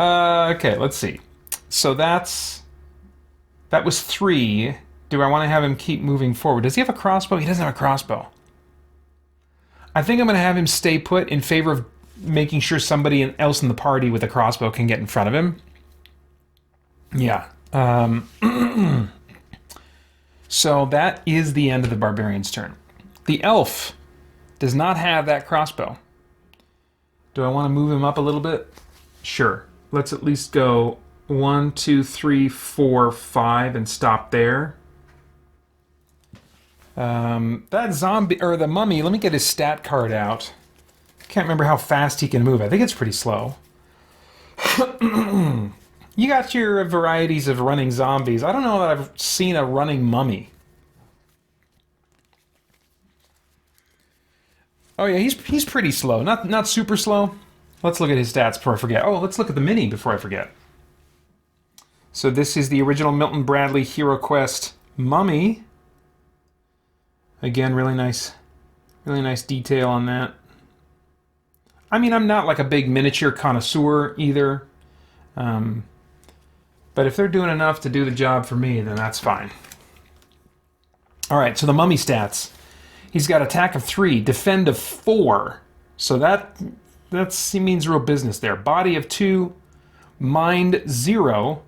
Okay, let's see. So that was 3. Do I want to have him keep moving forward? Does he have a crossbow? He doesn't have a crossbow. I think I'm going to have him stay put in favor of making sure somebody else in the party with a crossbow can get in front of him. Yeah. So that is the end of the barbarian's turn. The elf does not have that crossbow. Do I want to move him up a little bit? Sure. Let's at least go 1, 2, 3, 4, 5 and stop there. That zombie, or the mummy, let me get his stat card out. Can't remember how fast he can move. I think it's pretty slow. You got your varieties of running zombies. I don't know that I've seen a running mummy. Oh yeah, he's pretty slow. Not super slow. Let's look at his stats before I forget. Oh, let's look at the mini before I forget. So this is the original Milton Bradley HeroQuest mummy. Again, really nice detail on that. I mean, I'm not like a big miniature connoisseur either. But if they're doing enough to do the job for me, then that's fine. Alright, so the mummy stats. He's got attack of 3, defend of 4. So he means real business there. Body of 2, mind 0,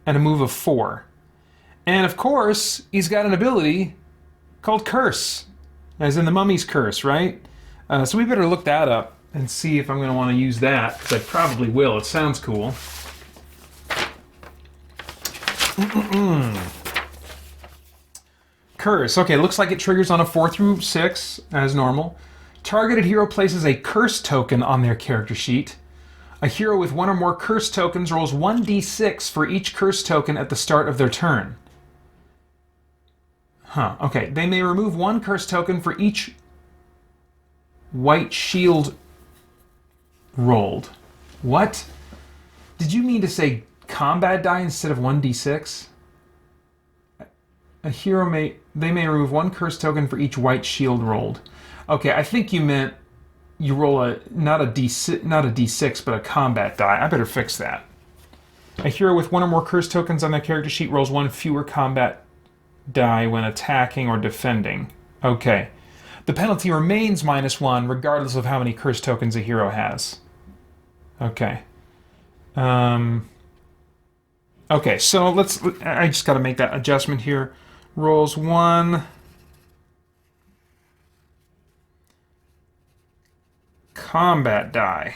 and a move of 4. And of course, he's got an ability called Curse, as in the mummy's curse, right? So we better look that up and see if I'm going to want to use that, because I probably will. It sounds cool. Curse. Okay, looks like it triggers on a 4 through 6, as normal. Targeted hero places a curse token on their character sheet. A hero with 1 or more curse tokens rolls 1d6 for each curse token at the start of their turn. Huh, okay. They may remove 1 curse token for each white shield rolled. What? Did you mean to say combat die instead of 1d6? A hero may remove 1 curse token for each white shield rolled. Okay, I think you meant you roll not a d6 but a combat die. I better fix that. A hero with 1 or more curse tokens on their character sheet rolls 1 fewer combat die when attacking or defending. Okay. The penalty remains -1 regardless of how many curse tokens a hero has. Okay. Okay, so I just got to make that adjustment here. Rolls 1 combat die.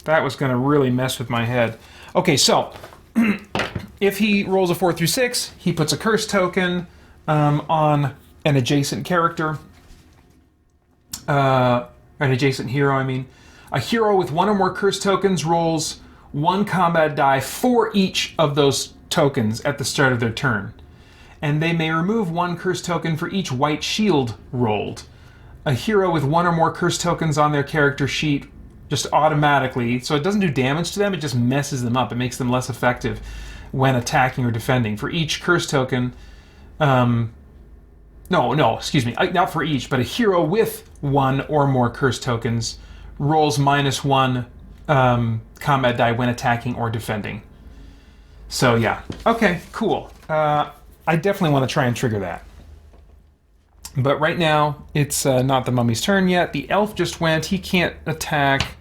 That was going to really mess with my head. Okay, so if he rolls a 4 through 6, he puts a curse token on an adjacent character. An adjacent hero, I mean. A hero with 1 or more curse tokens rolls 1 combat die for each of those tokens at the start of their turn. And they may remove 1 curse token for each white shield rolled. A hero with 1 or more curse tokens on their character sheet just automatically, so it doesn't do damage to them, it just messes them up. It makes them less effective when attacking or defending. For each curse token, excuse me, not for each, but a hero with 1 or more curse tokens rolls -1 combat die when attacking or defending. So yeah, okay, cool. I definitely want to try and trigger that. But right now, it's not the mummy's turn yet. The elf just went. He can't attack.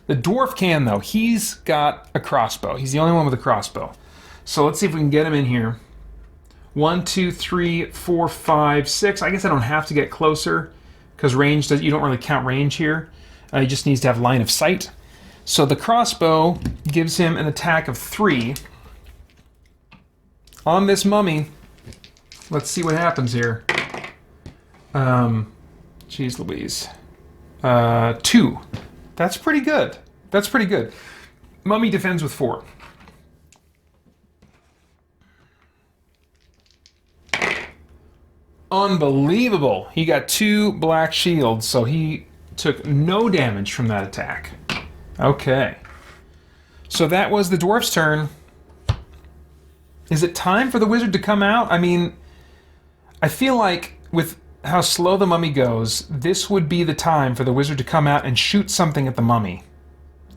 The dwarf can, though. He's got a crossbow. He's the only one with a crossbow. So let's see if we can get him in here. 1, 2, 3, 4, 5, 6. I guess I don't have to get closer, because you don't really count range here. He just needs to have line of sight. So the crossbow gives him an attack of 3. On this mummy, let's see what happens here. Jeez Louise. 2. That's pretty good. That's pretty good. Mummy defends with 4. Unbelievable. He got 2 black shields, so he took no damage from that attack. Okay. So that was the dwarf's turn. Is it time for the wizard to come out? I mean, I feel like with how slow the mummy goes, this would be the time for the wizard to come out and shoot something at the mummy.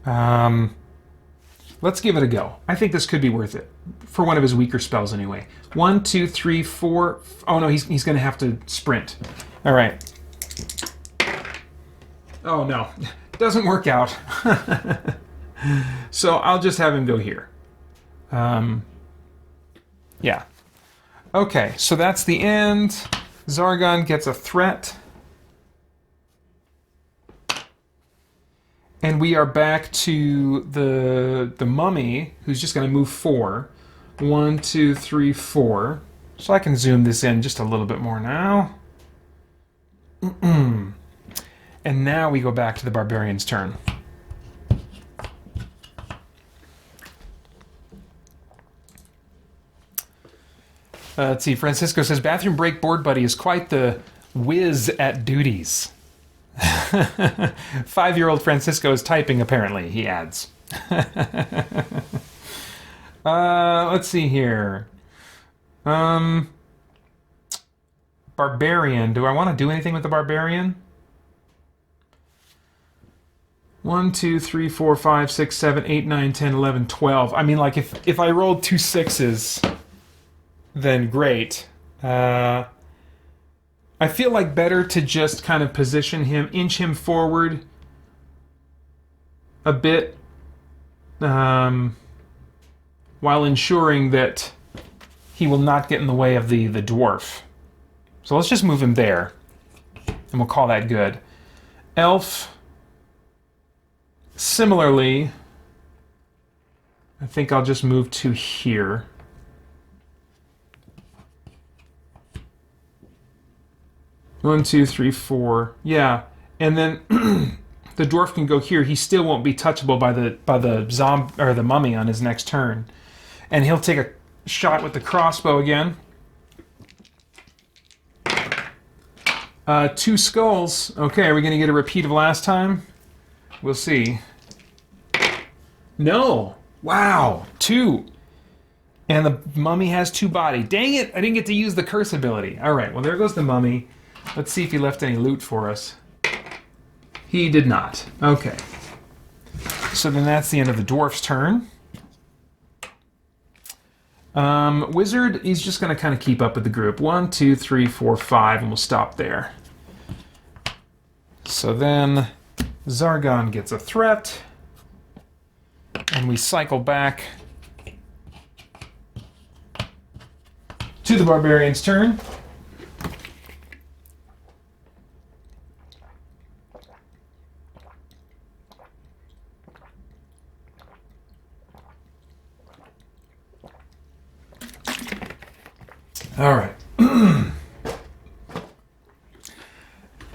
Let's Let's give it a go. I think this could be worth it. For one of his weaker spells, anyway. 1, 2, 3, 4... Oh, no, he's going to have to sprint. All right. Oh, no. Doesn't work out. So I'll just have him go here. Yeah. Okay, so that's the end. Zargon gets a threat. And we are back to the mummy, who's just going to move 4. 1, 2, 3, 4. So I can zoom this in just a little bit more now. And now we go back to the barbarian's turn. Let's see, Francisco says, bathroom break board buddy is quite the whiz at duties. 5-year-old Francisco is typing, apparently, he adds. Let's see here. Barbarian. Do I want to do anything with the barbarian? 1, 2, 3, 4, 5, 6, 7, 8, 9, 10, 11, 12. I mean, like, if I rolled 2 6s, then great. I feel like better to just kind of position him, inch him forward a bit, while ensuring that he will not get in the way of the dwarf. So let's just move him there, and we'll call that good. Elf, similarly, I think I'll just move to here. One, 2, 3, 4. Yeah, and then the dwarf can go here. He still won't be touchable by the zombie or the mummy on his next turn, and he'll take a shot with the crossbow again. 2 skulls. Okay, are we going to get a repeat of last time? We'll see. No. Wow. 2. And the mummy has 2 body. Dang it! I didn't get to use the curse ability. All right. Well, there goes the mummy. Let's see if he left any loot for us. He did not. Okay. So then that's the end of the dwarf's turn. Wizard, he's just going to kind of keep up with the group. 1, 2, 3, 4, 5, and we'll stop there. So then Zargon gets a threat. And we cycle back to the barbarian's turn. All right.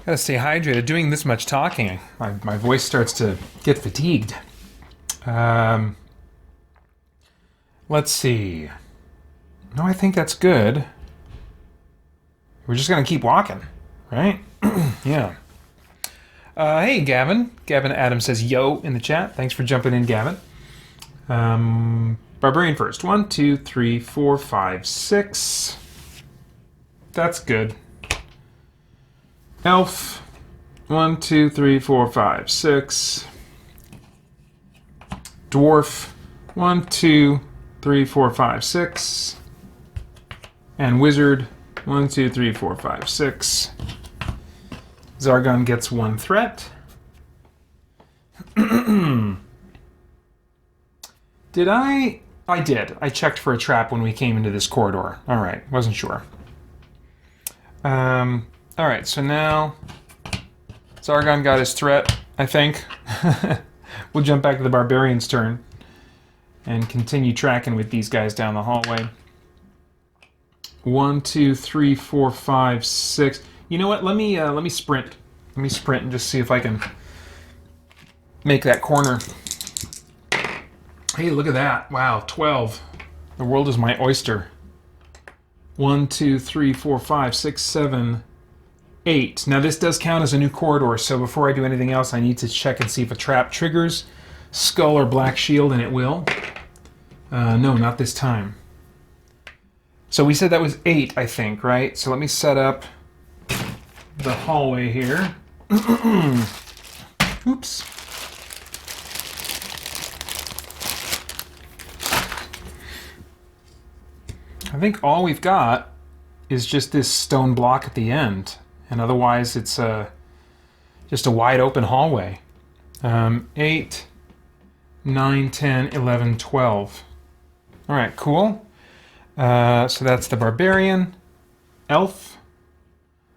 Gotta stay hydrated. Doing this much talking, my voice starts to get fatigued. Let's see. No, I think that's good. We're just gonna keep walking, right? Yeah. Hey, Gavin. Gavin Adams says yo in the chat. Thanks for jumping in, Gavin. Barbarian first. 1, 2, 3, 4, 5, 6. That's good. Elf. 1, 2, 3, 4, 5, 6. Dwarf. 1, 2, 3, 4, 5, 6. And wizard. 1, 2, 3, 4, 5, 6. Zargon gets 1 threat. Did I? I did. I checked for a trap when we came into this corridor. All right, wasn't sure. All right, so now Zargon got his threat, I think. We'll jump back to the barbarian's turn and continue tracking with these guys down the hallway. 1, 2, 3, 4, 5, 6. You know what? Let me sprint. Let me sprint and just see if I can make that corner. Hey, look at that. Wow, 12. The world is my oyster. 1, 2, 3, 4, 5, 6, 7, 8. Now this does count as a new corridor, so before I do anything else, I need to check and see if a trap triggers Skull or Black Shield, and it will. No, not this time. So we said that was 8, I think, right? So let me set up the hallway here. Oops. I think all we've got is just this stone block at the end. And otherwise it's just a wide open hallway. 8, 9, 10, 11, 12. All right, cool. So that's the barbarian, elf.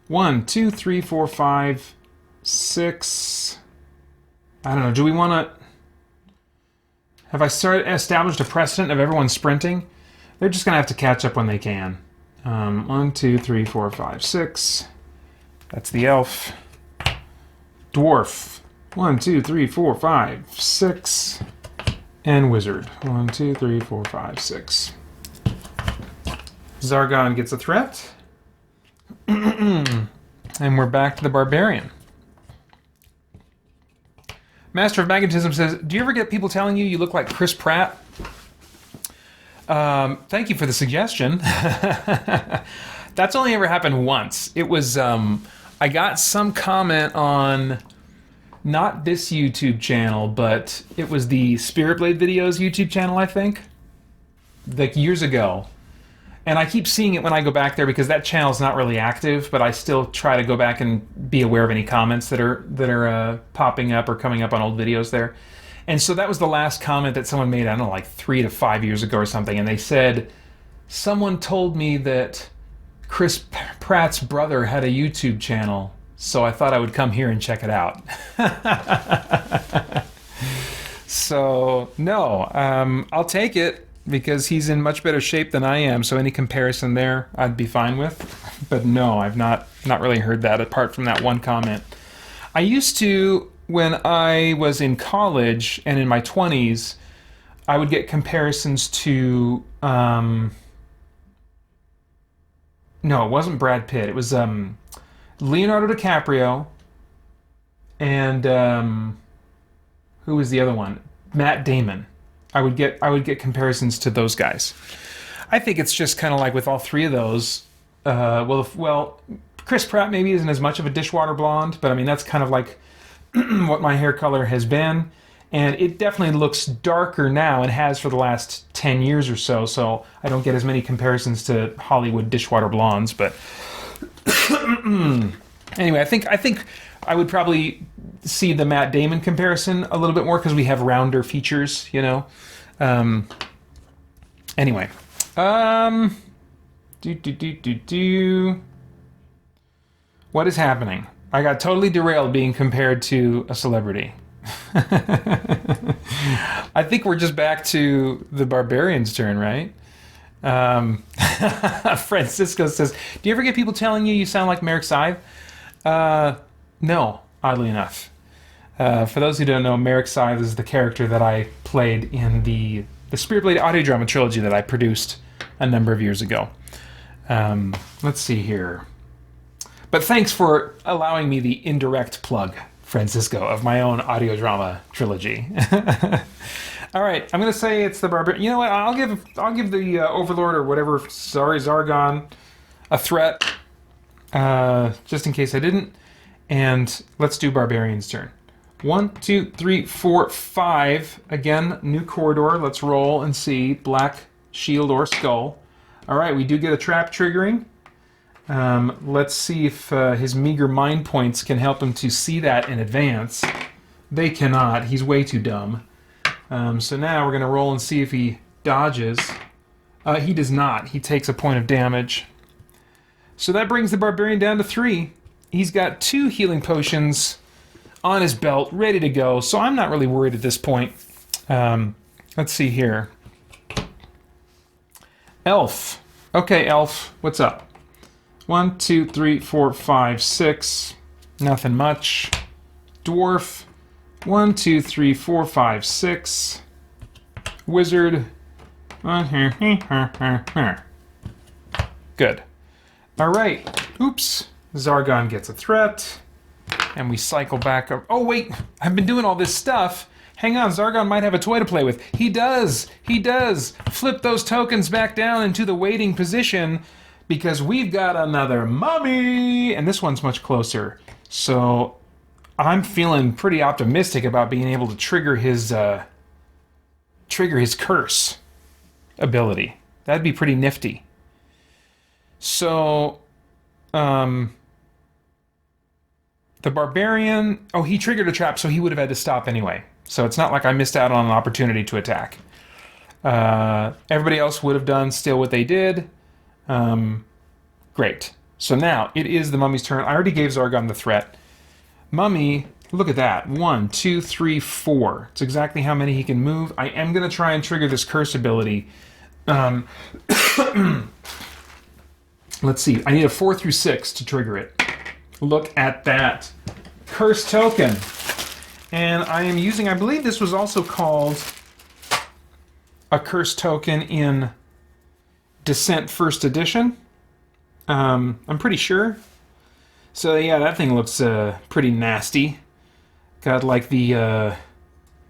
1, 2, 3, 4, 5, 6. I don't know. Do we want to... Have I established a precedent of everyone sprinting? They're just going to have to catch up when they can. 1, 2, 3, 4, 5, 6. That's the elf. Dwarf. 1, 2, 3, 4, 5, 6. And wizard. 1, 2, 3, 4, 5, 6. Zargon gets a threat. And we're back to the barbarian. Master of Magnetism says, do you ever get people telling you look like Chris Pratt? Thank you for the suggestion. That's only ever happened once. It was, I got some comment on, not this YouTube channel, but it was the Spirit Blade Videos YouTube channel, I think. Like years ago. And I keep seeing it when I go back there because that channel's not really active, but I still try to go back and be aware of any comments that are popping up or coming up on old videos there. And so that was the last comment that someone made, I don't know, like 3 to 5 years ago or something. And they said, someone told me that Chris Pratt's brother had a YouTube channel, so I thought I would come here and check it out. So, no, I'll take it. Because he's in much better shape than I am, so any comparison there I'd be fine with. But no, I've not really heard that apart from that one comment. I used to, when I was in college and in my 20s, I would get comparisons to... no, it wasn't Brad Pitt. It was Leonardo DiCaprio and who was the other one? Matt Damon. I would get comparisons to those guys. I think it's just kind of like with all three of those. Well, Chris Pratt maybe isn't as much of a dishwater blonde, but I mean that's kind of like what my hair color has been, and it definitely looks darker now and has for the last 10 years or so. So I don't get as many comparisons to Hollywood dishwater blondes, but anyway, I think I would probably see the Matt Damon comparison a little bit more because we have rounder features, you know. Anyway, what is happening? I got totally derailed being compared to a celebrity. I think we're just back to the barbarian's turn, right? Francisco says, do you ever get people telling you sound like Merrick Scythe? No, oddly enough. For those who don't know, Merrick Scythe is the character that I played in the Spirit Blade audio drama trilogy that I produced a number of years ago. Let's see here. But thanks for allowing me the indirect plug, Francisco, of my own audio drama trilogy. All right, I'm going to say it's the barbarian. You know what? I'll give the Overlord or whatever, Zargon, a threat, just in case I didn't. And let's do barbarian's turn. 1, 2, 3, 4, 5. Again, new corridor. Let's roll and see. Black shield or skull. All right, we do get a trap triggering. Let's see if his meager mind points can help him to see that in advance. They cannot. He's way too dumb. So now we're going to roll and see if he dodges. He does not. He takes a point of damage. So that brings the barbarian down to 3. He's got 2 healing potions on his belt, ready to go, so I'm not really worried at this point. Let's see here. Elf. Okay, Elf, what's up? 1, 2, 3, 4, 5, 6. Nothing much. Dwarf. 1, 2, 3, 4, 5, 6. Wizard. Good. All right. Oops. Zargon gets a threat. And we cycle back up. Oh, wait. I've been doing all this stuff. Hang on. Zargon might have a toy to play with. He does. He does. Flip those tokens back down into the waiting position because we've got another mummy. And this one's much closer. So I'm feeling pretty optimistic about being able to trigger his curse ability. That'd be pretty nifty. So, the barbarian... Oh, he triggered a trap, so he would have had to stop anyway. So it's not like I missed out on an opportunity to attack. Everybody else would have done still what they did. Great. So now, it is the mummy's turn. I already gave Zargon the threat. Mummy, look at that. 1, 2, 3, 4. It's exactly how many he can move. I am going to try and trigger this curse ability. Let's see. I need a 4 through 6 to trigger it. Look at that. Curse token. And I am using, I believe this was also called a curse token in Descent First Edition. I'm pretty sure. So yeah, that thing looks pretty nasty. Got like the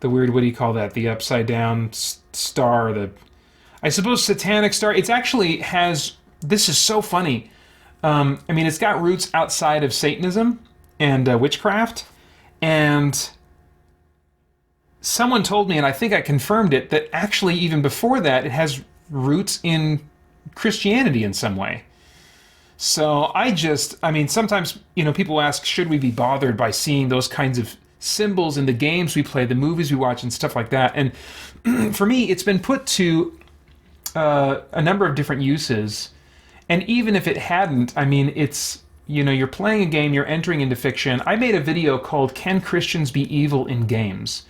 weird, what do you call that? The upside down star, I suppose Satanic star. It's actually has, this is so funny. I mean, it's got roots outside of Satanism and witchcraft. And someone told me, and I think I confirmed it, that actually even before that, it has roots in Christianity in some way. So I mean, sometimes, people ask, should we be bothered by seeing those kinds of symbols in the games we play, the movies we watch, and stuff like that? And for me, it's been put to a number of different uses. And even if it hadn't, I mean, it's, you're playing a game, you're entering into fiction. I made a video called Can Christians Be Evil in Games?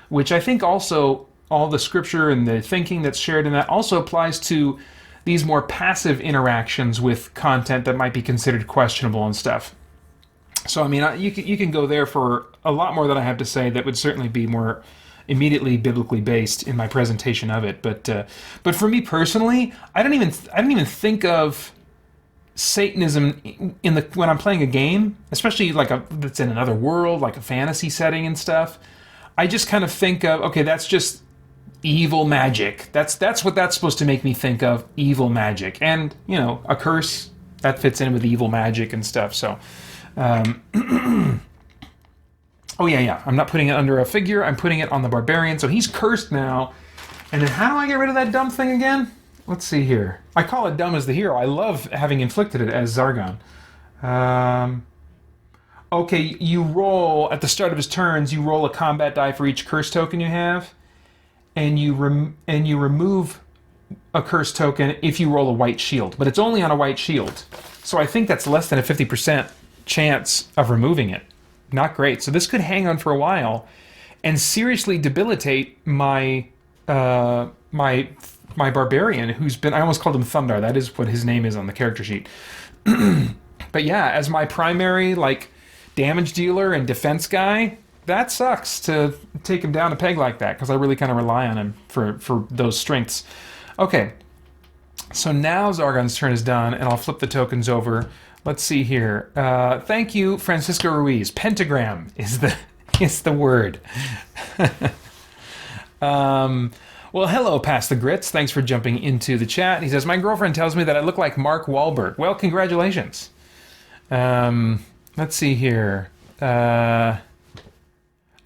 Which I think also all the scripture and the thinking that's shared in that also applies to these more passive interactions with content that might be considered questionable and stuff. So, I mean, you can go there for a lot more than I have to say that would certainly be more immediately biblically based in my presentation of it. But for me personally, I don't even think of Satanism when I'm playing a game, especially like that's in another world, like a fantasy setting and stuff. I just kind of think of, okay, that's just evil magic. That's what that's supposed to make me think of, evil magic. And, a curse, that fits in with evil magic and stuff. So, oh yeah, I'm not putting it under a figure, I'm putting it on the barbarian. So he's cursed now. And then how do I get rid of that dumb thing again? Let's see here. I call it dumb as the hero. I love having inflicted it as Zargon. Okay, you roll, at the start of his turns, you roll a combat die for each curse token you have. And you remove a curse token if you roll a white shield. But it's only on a white shield. So I think that's less than a 50% chance of removing it. Not great. So this could hang on for a while and seriously debilitate my barbarian, who's been, I almost called him Thundar. That is what his name is on the character sheet. But yeah, as my primary damage dealer and defense guy, that sucks to take him down a peg like that, because I really kind of rely on him for those strengths. Okay, so now Zargon's turn is done, and I'll flip the tokens over. Let's see here. Thank you, Francisco Ruiz. Pentagram is the word. Well, hello, Pass the Grits. Thanks for jumping into the chat. He says, my girlfriend tells me that I look like Mark Wahlberg. Well, congratulations. Let's see here.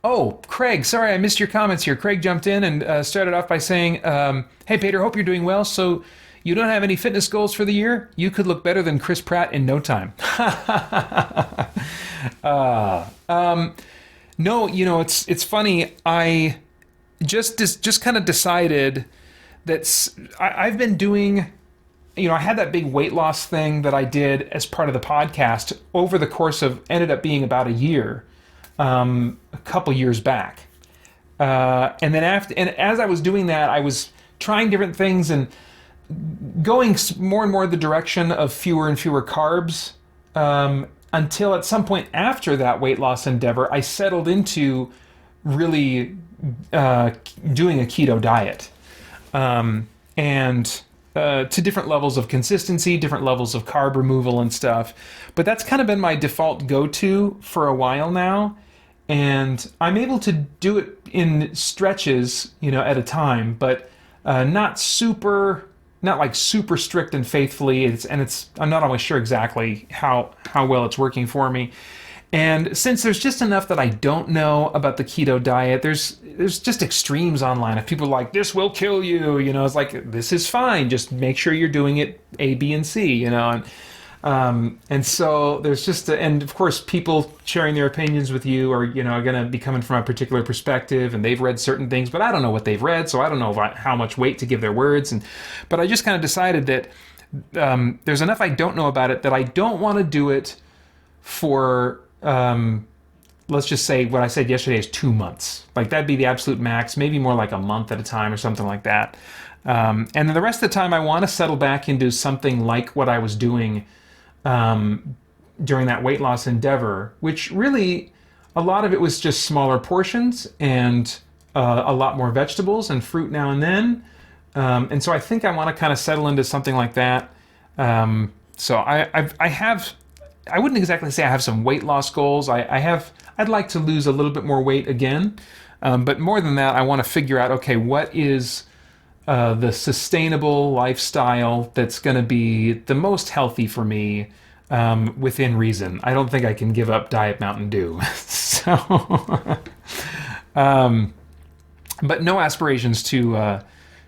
Oh, Craig, sorry I missed your comments here. Craig jumped in and started off by saying, hey, Peter, hope you're doing well. So you don't have any fitness goals for the year? You could look better than Chris Pratt in no time. No, it's funny. I just kind of decided that I've been doing, I had that big weight loss thing that I did as part of the podcast over the course of, ended up being about a year. A couple years back, and then as I was doing that, I was trying different things and going more and more the direction of fewer and fewer carbs, until at some point after that weight loss endeavor, I settled into really doing a keto diet, and to different levels of consistency, different levels of carb removal and stuff. But that's kind of been my default go-to for a while now. And I'm able to do it in stretches, at a time, but not like super strict and faithfully. I'm not always sure exactly how well it's working for me. And since there's just enough that I don't know about the keto diet, there's just extremes online. If people are like, this will kill you, it's like, this is fine. Just make sure you're doing it A, B, and C, and so there's just, and of course, people sharing their opinions with you are, going to be coming from a particular perspective, and they've read certain things, but I don't know what they've read, so I don't know how much weight to give their words. But I just kind of decided that there's enough I don't know about it that I don't want to do it for, let's just say what I said yesterday is 2 months. Like that'd be the absolute max, maybe more like a month at a time or something like that. And then the rest of the time I want to settle back into something like what I was doing during that weight loss endeavor, which really, a lot of it was just smaller portions and a lot more vegetables and fruit now and then. And so I think I want to kind of settle into something like that. So I wouldn't exactly say I have some weight loss goals. I'd like to lose a little bit more weight again. But more than that, I want to figure out, okay, what is the sustainable lifestyle that's going to be the most healthy for me within reason. I don't think I can give up Diet Mountain Dew. So, but no aspirations to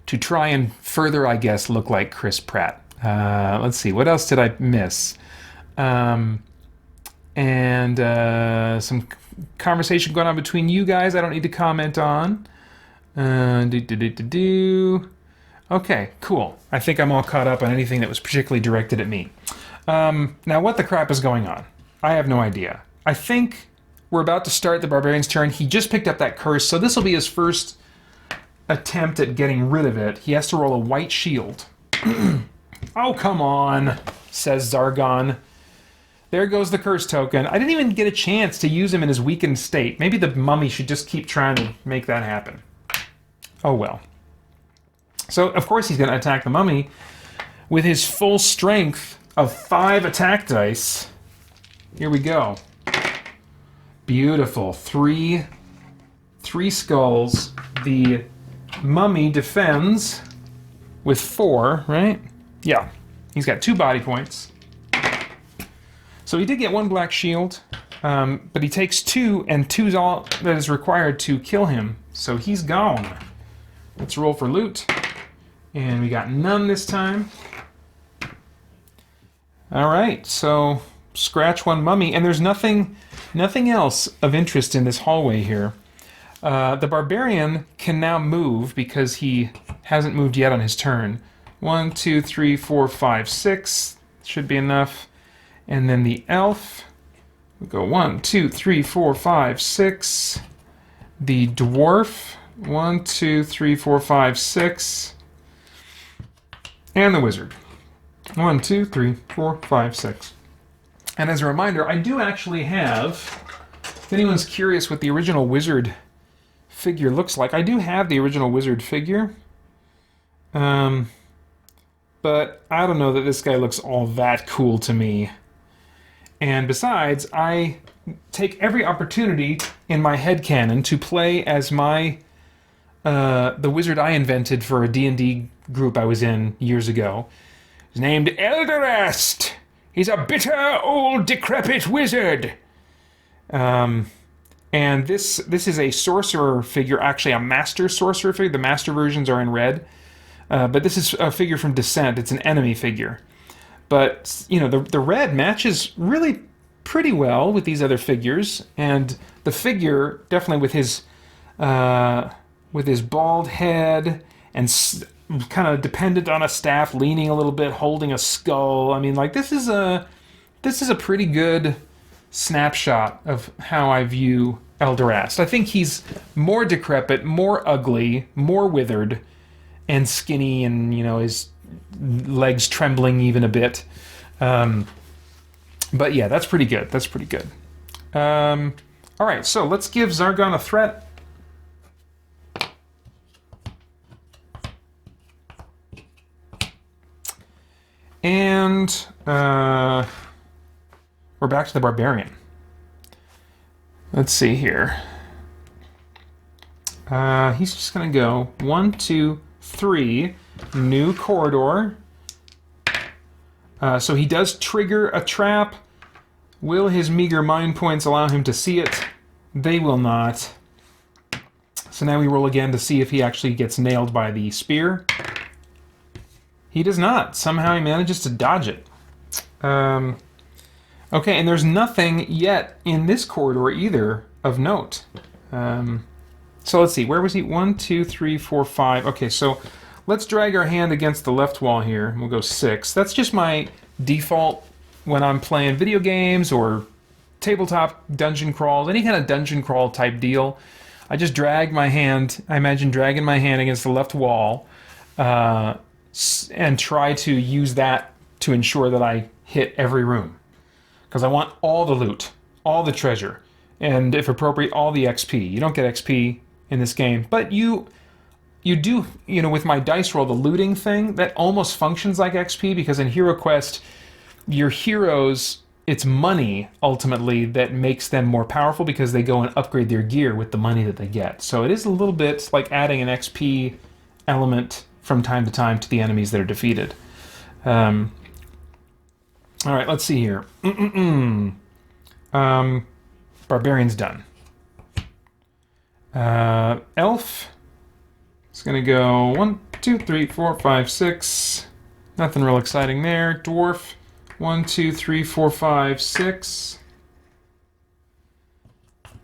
try and further, I guess, look like Chris Pratt. Let's see, what else did I miss? And some conversation going on between you guys I don't need to comment on. Okay, cool. I think I'm all caught up on anything that was particularly directed at me. Now, what the crap is going on? I have no idea. I think we're about to start the Barbarian's turn. He just picked up that curse, so this will be his first attempt at getting rid of it. He has to roll a white shield. Oh, come on, says Zargon. There goes the curse token. I didn't even get a chance to use him in his weakened state. Maybe the mummy should just keep trying to make that happen. Oh well. So, of course, he's going to attack the mummy with his full strength of 5 attack dice. Here we go. Beautiful. Three skulls. The mummy defends with 4, right? Yeah. He's got 2 body points. So he did get 1 black shield, but he takes 2, and 2's all that is required to kill him. So he's gone. Let's roll for loot. And we got none this time. Alright, so scratch 1 mummy, and there's nothing else of interest in this hallway here. The Barbarian can now move because he hasn't moved yet on his turn. 1, 2, 3, 4, 5, 6. Should be enough. And then the elf, we go 1, 2, 3, 4, 5, 6. The dwarf, 1, 2, 3, 4, 5, 6. And the wizard, 1, 2, 3, 4, 5, 6. And as a reminder, I do actually have, if anyone's curious what the original wizard figure looks like, I do have the original wizard figure. But I don't know that this guy looks all that cool to me. And besides, I take every opportunity in my headcanon to play as my the wizard I invented for a D&D group I was in years ago. He's named Elderast. He's a bitter, old, decrepit wizard. And this is a sorcerer figure, actually a master sorcerer figure. The master versions are in red. But this is a figure from Descent. It's an enemy figure. But, the red matches really pretty well with these other figures. And the figure, definitely with his bald head and kind of dependent on a staff, leaning a little bit, holding a skull. I mean, like, this is a pretty good snapshot of how I view Elderast. I think he's more decrepit, more ugly, more withered, and skinny, and, his legs trembling even a bit. But yeah, that's pretty good. That's pretty good. All right, so let's give Zargon a threat. And we're back to the Barbarian. Let's see here. He's just going to go 1, 2, 3, new corridor. So he does trigger a trap Will his meager mind points allow him to see it? They will not. So now we roll again to see if he actually gets nailed by the spear. He does not. Somehow he manages to dodge it. Okay, and there's nothing yet in this corridor either of note. So let's see. Where was he? 1, 2, 3, 4, 5. Okay, so let's drag our hand against the left wall here. We'll go 6. That's just my default when I'm playing video games or tabletop dungeon crawls, any kind of dungeon crawl type deal. I just drag my hand. I imagine dragging my hand against the left wall and try to use that to ensure that I hit every room. Because I want all the loot, all the treasure, and if appropriate, all the XP. You don't get XP in this game, but you do, with my dice roll, the looting thing, that almost functions like XP, because in HeroQuest, your heroes, it's money, ultimately, that makes them more powerful because they go and upgrade their gear with the money that they get. So it is a little bit like adding an XP element from time to time to the enemies that are defeated. All right, let's see here. Barbarian's done. Elf is going to go 1, 2, 3, 4, 5, 6. Nothing real exciting there. Dwarf, 1, 2, 3, 4, 5, 6.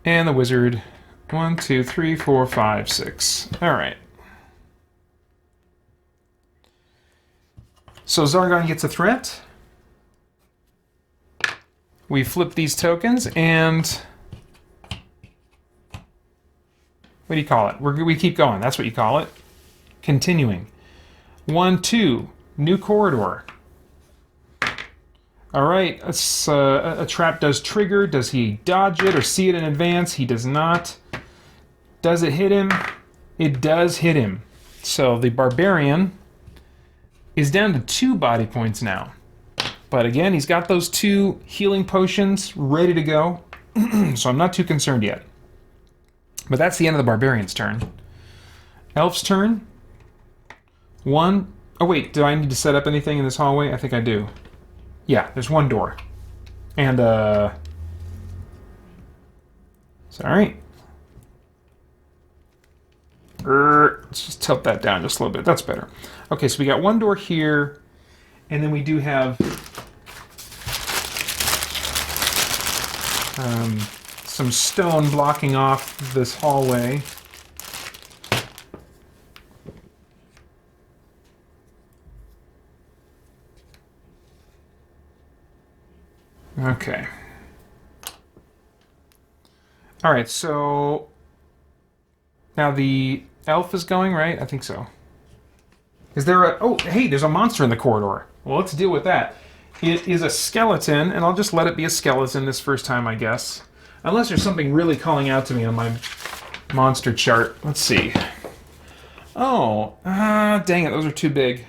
And the wizard, 1, 2, 3, 4, 5, 6. All right. So Zargon gets a threat. We flip these tokens, and what do you call it? We keep going. That's what you call it. Continuing. 1, 2. New corridor. All right. A trap does trigger. Does he dodge it or see it in advance? He does not. Does it hit him? It does hit him. So the barbarian is down to 2 body points now. But again, he's got those 2 healing potions ready to go, so I'm not too concerned yet. But that's the end of the barbarian's turn. Elf's turn. 1. Oh wait, do I need to set up anything in this hallway? I think I do. Yeah, there's 1 door. And, sorry. Let's just tilt that down just a little bit. That's better. Okay, so we got 1 door here, and then we do have some stone blocking off this hallway. Okay. All right, so now the elf is going, right? I think so. Is there a... Oh, hey, there's a monster in the corridor. Well, let's deal with that. It is a skeleton, and I'll just let it be a skeleton this first time, I guess. Unless there's something really calling out to me on my monster chart. Let's see. Oh, dang it, those are too big.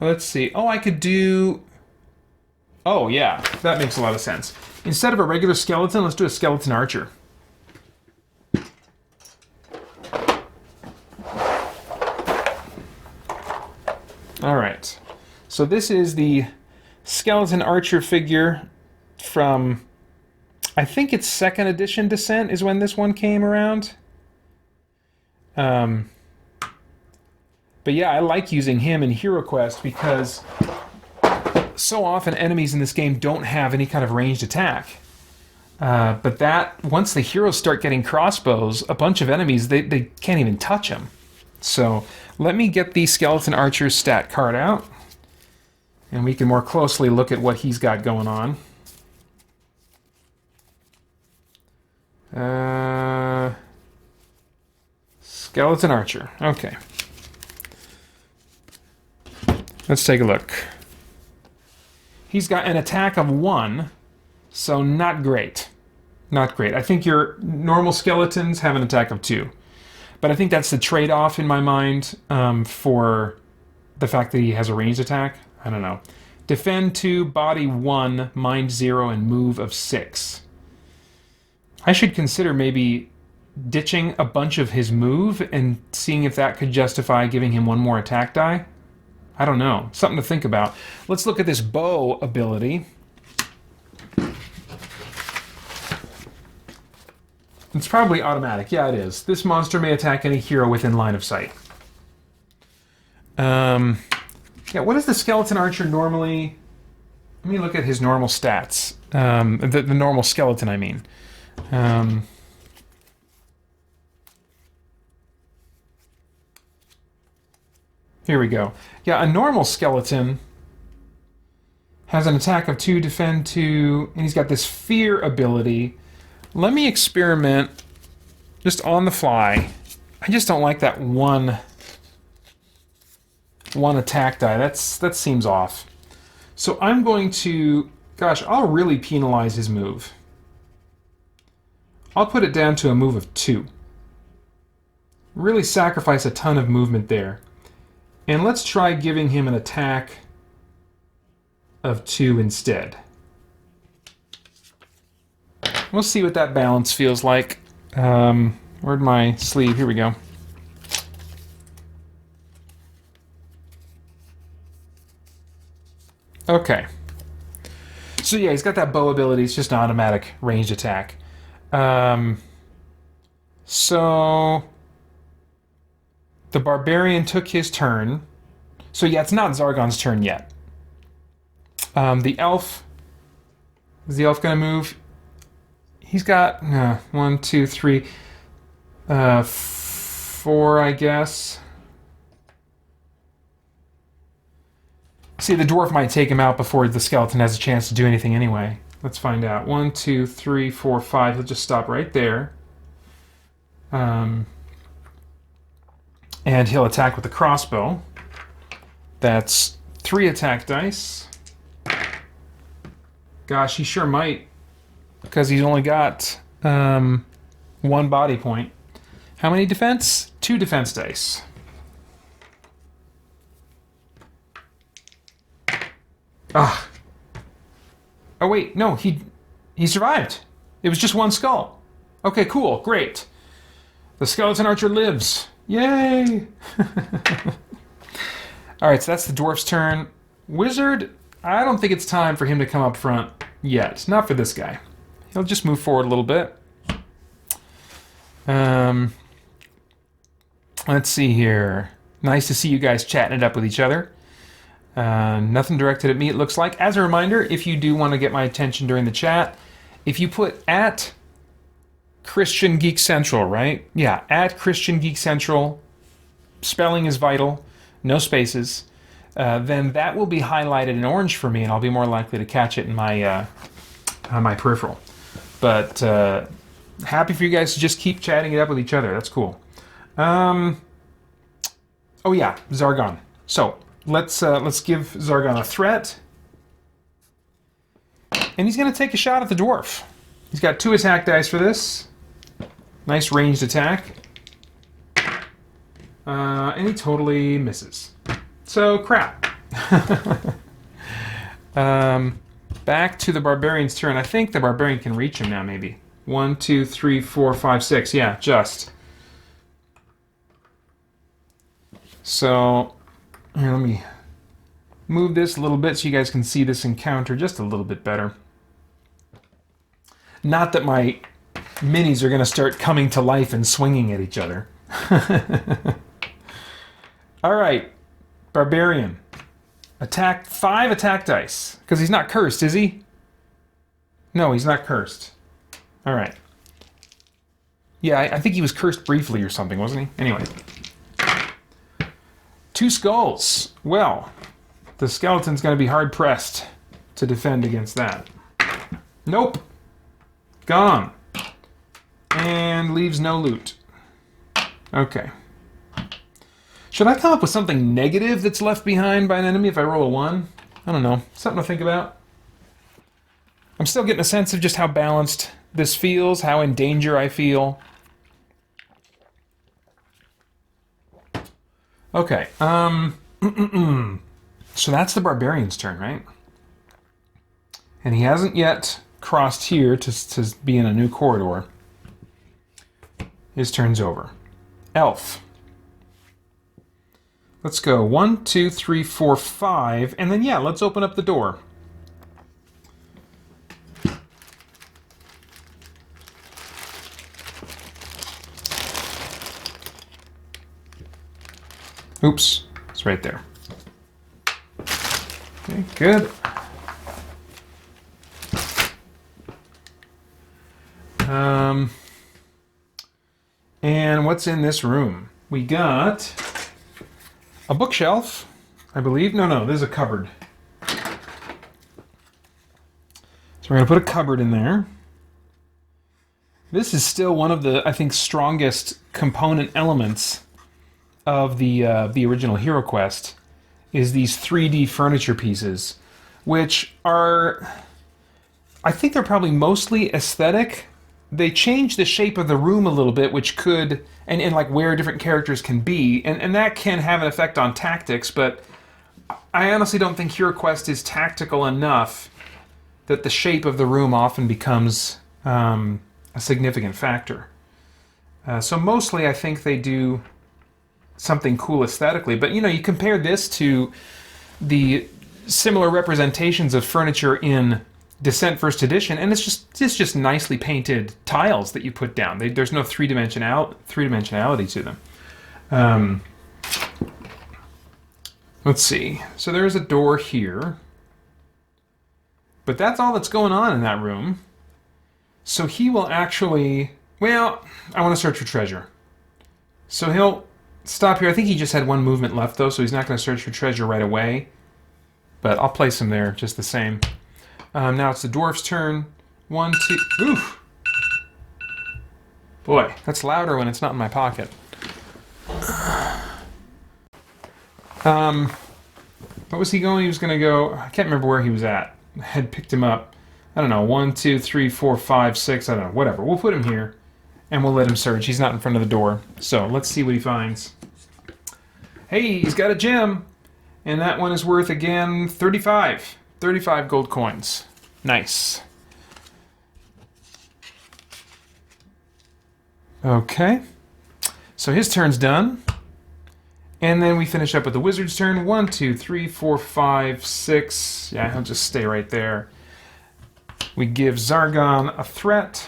Let's see. Oh, I could do... Oh, yeah, that makes a lot of sense. Instead of a regular skeleton, let's do a skeleton archer. All right. So this is the skeleton archer figure from, I think it's 2nd edition Descent is when this one came around. But yeah, I like using him in HeroQuest because so often enemies in this game don't have any kind of ranged attack. But that, once the heroes start getting crossbows, a bunch of enemies, they can't even touch them. So let me get the skeleton archer's stat card out, and we can more closely look at what he's got going on. Skeleton archer. Okay. Let's take a look. He's got an attack of 1, so not great. Not great. I think your normal skeletons have an attack of 2. But I think that's the trade-off in my mind for the fact that he has a ranged attack. I don't know. Defend 2, body 1, mind 0, and move of 6. I should consider maybe ditching a bunch of his move and seeing if that could justify giving him 1 more attack die. I don't know. Something to think about. Let's look at this bow ability. It's probably automatic. Yeah, it is. This monster may attack any hero within line of sight. Yeah, what is the skeleton archer normally? Let me look at his normal stats. The normal skeleton, I mean. Here we go. Yeah, a normal skeleton has an attack of 2, defend 2, and he's got this fear ability. Let me experiment just on the fly. I just don't like that one attack die. That seems off. So I'm going to, gosh, I'll really penalize his move. I'll put it down to a move of 2. Really sacrifice a ton of movement there. And let's try giving him an attack of 2 instead. We'll see what that balance feels like. Where'd my sleeve? Here we go. Okay. So yeah, he's got that bow ability. It's just an automatic ranged attack. So the barbarian took his turn. So yeah, it's not Zargon's turn yet. The elf. Is the elf going to move? He's got 1, 2, 3, 4, I guess. See, the dwarf might take him out before the skeleton has a chance to do anything anyway. Let's find out. 1, 2, 3, 4, 5. He'll just stop right there. And he'll attack with the crossbow. That's 3 attack dice. Gosh, he sure might. Because he's only got 1 body point. How many defense? 2 defense dice. Ah. Oh wait, no, he survived. It was just 1 skull. Okay, cool, great. The skeleton archer lives. Yay! Alright, so that's the dwarf's turn. Wizard, I don't think it's time for him to come up front yet. Not for this guy. He'll just move forward a little bit. Let's see here. Nice to see you guys chatting it up with each other. Nothing directed at me, it looks like. As a reminder, if you do want to get my attention during the chat, if you put at Christian Geek Central, right? Yeah, at Christian Geek Central, spelling is vital, no spaces, then that will be highlighted in orange for me, and I'll be more likely to catch it in my my peripheral. But happy for you guys to just keep chatting it up with each other. That's cool. Oh yeah, Zargon. So let's give Zargon a threat, and he's going to take a shot at the dwarf. He's got 2 attack dice for this. Nice ranged attack, and he totally misses. So crap. Back to the barbarian's turn. I think the barbarian can reach him now, maybe. 1, 2, 3, 4, 5, 6. Yeah, just. So, here, let me move this a little bit so you guys can see this encounter just a little bit better. Not that my minis are going to start coming to life and swinging at each other. All right, barbarian. Attack 5 attack dice. Because he's not cursed, is he? No, he's not cursed. All right. Yeah, I think he was cursed briefly or something, wasn't he? Anyway. 2 skulls. Well, the skeleton's going to be hard-pressed to defend against that. Nope. Gone. And leaves no loot. Okay. Should I come up with something negative that's left behind by an enemy if I roll a 1? I don't know. Something to think about. I'm still getting a sense of just how balanced this feels, how in danger I feel. Okay. So that's the barbarian's turn, right? And he hasn't yet crossed here to be in a new corridor. His turn's over. Elf. Let's go 1, 2, 3, 4, 5, and then yeah, let's open up the door. Oops, it's right there. Okay, good. And what's in this room? We got a bookshelf, I believe. No, there's a cupboard. So we're going to put a cupboard in there. This is still one of the, I think, strongest component elements of the original HeroQuest, is these 3D furniture pieces, which are, I think they're probably mostly aesthetic. They change the shape of the room a little bit, which could, and like where different characters can be, and that can have an effect on tactics, but I honestly don't think HeroQuest is tactical enough that the shape of the room often becomes a significant factor. So mostly I think they do something cool aesthetically, but you compare this to the similar representations of furniture in Descent First Edition, and it's just nicely painted tiles that you put down. There's no three-dimensionality to them. Let's see. So there's a door here, but that's all that's going on in that room. So he will actually, well, I want to search for treasure. So he'll stop here. I think he just had one movement left, though, so he's not going to search for treasure right away. But I'll place him there just the same. Now it's the dwarf's turn. 1, 2... Oof! Boy, that's louder when it's not in my pocket. What was he going? He was going to go... I can't remember where he was at. I had picked him up. I don't know, 1, 2, 3, 4, 5, 6, I don't know, whatever. We'll put him here, and we'll let him search. He's not in front of the door. So, let's see what he finds. Hey, he's got a gem! And that one is worth, again, 35. 35 gold coins. Nice. Okay. So his turn's done. And then we finish up with the wizard's turn. 1, 2, 3, 4, 5, 6. Yeah, he'll just stay right there. We give Zargon a threat.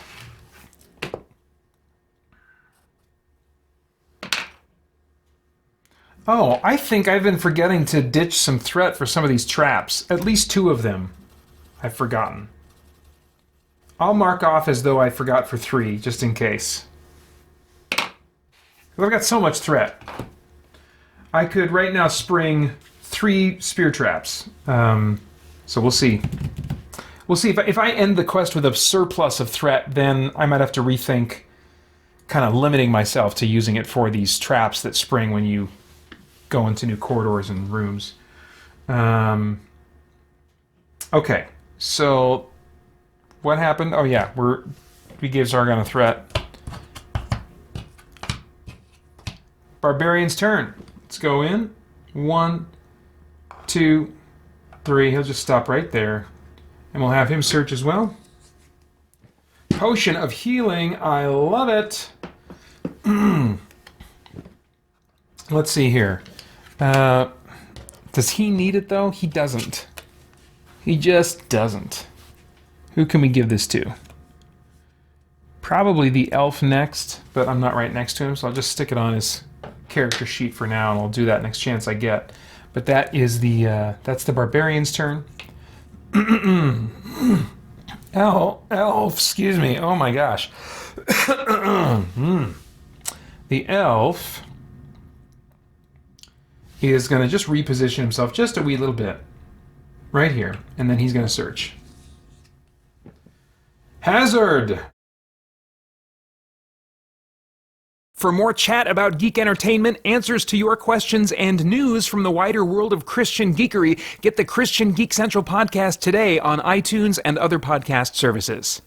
Oh, I think I've been forgetting to ditch some threat for some of these traps. At least 2 of them I've forgotten. I'll mark off as though I forgot for 3, just in case. I've got so much threat. I could right now spring 3 spear traps. So we'll see. We'll see. If I end the quest with a surplus of threat, then I might have to rethink kind of limiting myself to using it for these traps that spring when you go into new corridors and rooms. Okay, so what happened? Oh yeah, we gave Zargon a threat. Barbarian's turn. Let's go in. 1, 2, 3. He'll just stop right there. And we'll have him search as well. Potion of healing. I love it. Let's see here. Does he need it, though? He doesn't. He just doesn't. Who can we give this to? Probably the elf next, but I'm not right next to him, so I'll just stick it on his character sheet for now, and I'll do that next chance I get. But that is that's the barbarian's turn. Elf, excuse me. Oh my gosh. The elf is going to just reposition himself just a wee little bit. Right here. And then he's going to search. Hazard! For more chat about geek entertainment, answers to your questions, and news from the wider world of Christian geekery, get the Christian Geek Central podcast today on iTunes and other podcast services.